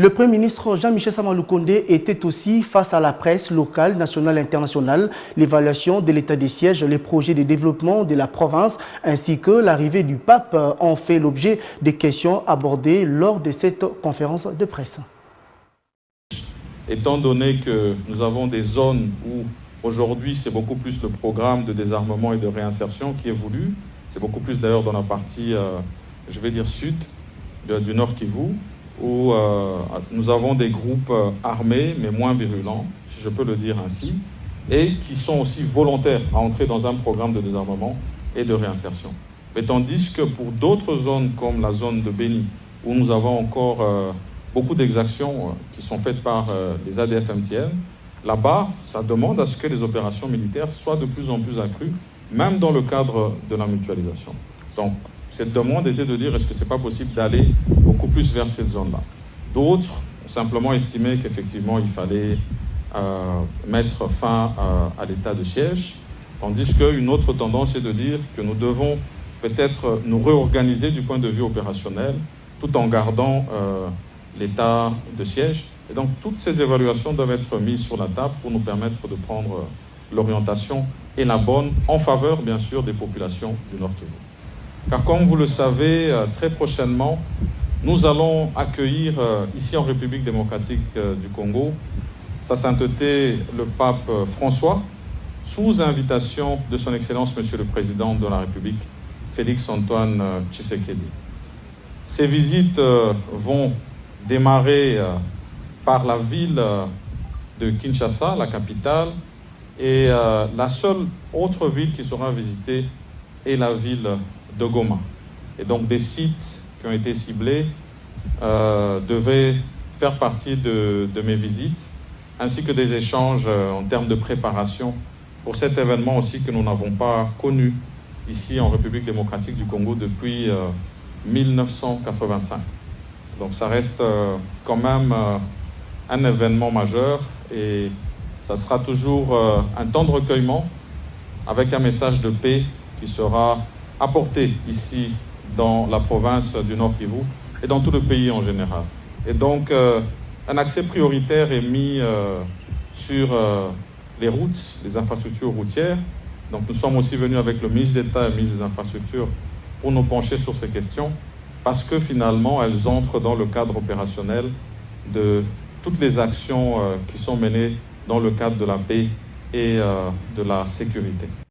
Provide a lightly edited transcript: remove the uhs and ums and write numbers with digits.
Le Premier ministre Jean-Michel Sama Lukonde était aussi face à la presse locale, nationale et internationale. L'évaluation de l'état des sièges, les projets de développement de la province ainsi que l'arrivée du pape ont fait l'objet des questions abordées lors de cette conférence de presse. Étant donné que nous avons des zones où aujourd'hui c'est beaucoup plus le programme de désarmement et de réinsertion qui est voulu, c'est beaucoup plus d'ailleurs dans la partie, je vais dire sud, du Nord Kivu, où nous avons des groupes armés, mais moins virulents, si je peux le dire ainsi, et qui sont aussi volontaires à entrer dans un programme de désarmement et de réinsertion. Mais tandis que pour d'autres zones, comme la zone de Béni, où nous avons encore beaucoup d'exactions qui sont faites par les ADF-MTN, là-bas, ça demande à ce que les opérations militaires soient de plus en plus accrues, même dans le cadre de la mutualisation. Donc, cette demande était de dire est-ce que ce n'est pas possible d'aller beaucoup plus vers cette zone-là. D'autres ont simplement estimé qu'effectivement il fallait mettre fin à l'état de siège, tandis qu'une autre tendance est de dire que nous devons peut-être nous réorganiser du point de vue opérationnel tout en gardant l'état de siège. Et donc toutes ces évaluations doivent être mises sur la table pour nous permettre de prendre l'orientation et la bonne en faveur bien sûr des populations du Nord Kivu. Car comme vous le savez, très prochainement, nous allons accueillir ici en République démocratique du Congo, Sa Sainteté le pape François, sous invitation de son Excellence Monsieur le Président de la République, Félix Antoine Tshisekedi. Ces visites vont démarrer par la ville de Kinshasa, la capitale, et la seule autre ville qui sera visitée est la ville de Goma. Et donc des sites qui ont été ciblés devaient faire partie de mes visites, ainsi que des échanges en termes de préparation pour cet événement aussi que nous n'avons pas connu ici en République démocratique du Congo depuis 1985. Donc ça reste quand même un événement majeur et ça sera toujours un temps de recueillement avec un message de paix qui sera apporté ici dans la province du Nord Kivu et dans tout le pays en général. Et donc un accès prioritaire est mis sur les routes, les infrastructures routières. Donc nous sommes aussi venus avec le ministre d'État et le ministre des Infrastructures pour nous pencher sur ces questions parce que finalement elles entrent dans le cadre opérationnel de toutes les actions qui sont menées dans le cadre de la paix et de la sécurité.